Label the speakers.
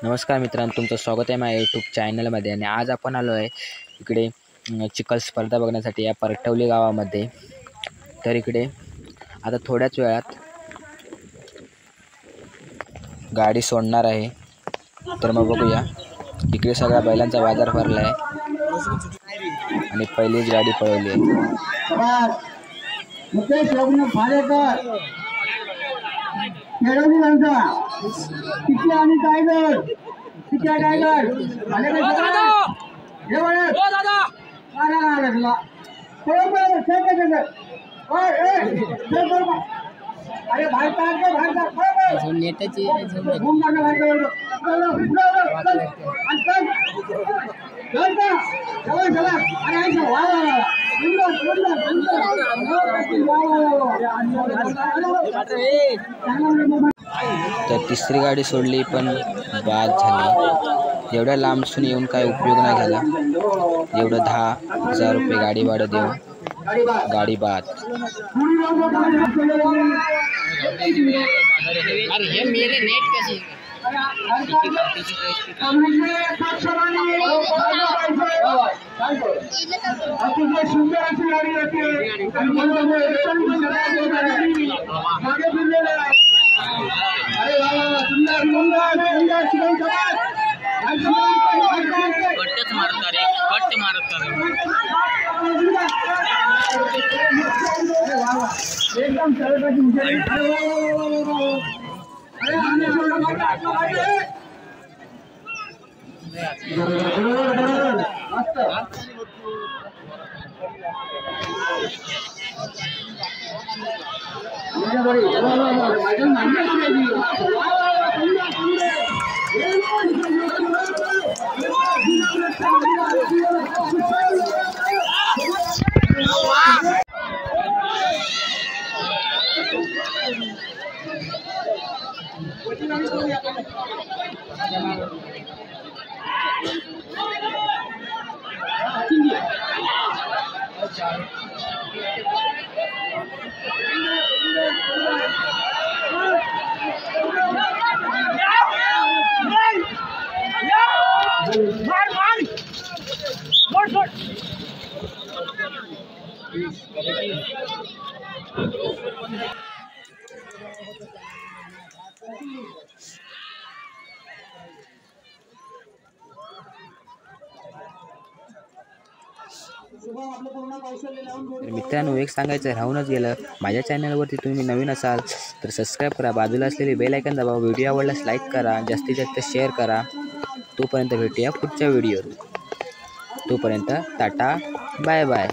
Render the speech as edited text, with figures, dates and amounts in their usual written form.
Speaker 1: नमस्कार मित्रांनो, तुमचं स्वागत आहे माझ्या यूट्यूब चॅनलमध्ये. आणि आज आपण आलो आहे इकडे चिखल स्पर्धा बघण्यासाठी या परटवली गावामध्ये. तर इकडे आता थोड्याच वेळात गाडी सोडणार आहे. तर मग बघूया. इकडे सगळा बैलांचा बाजार भरला आहे आणि पहिलीच गाडी पळवली आहे. तर तिसरी गाडी सोडली पण बाद झाली. एवढ्या लांबसून येऊन काय उपयोग नाही झाला. एवढं 10,000 रुपये गाडी भाडं देऊन गाडी बाद. मित्रांनो, एक सांगायचं राहूनच गेलं. माझ्या चॅनलवरती तुम्ही नवीन असाल तर सबस्क्राईब करा, बाजूला असलेली बेल आयकॉन दाबा, व्हिडिओ आवडल्यास लाईक करा, जास्तीत जास्त शेअर करा. तोपर्यंत भेटूया पुढच्या व्हिडिओवर. तोपर्यंत टाटा, बाय बाय.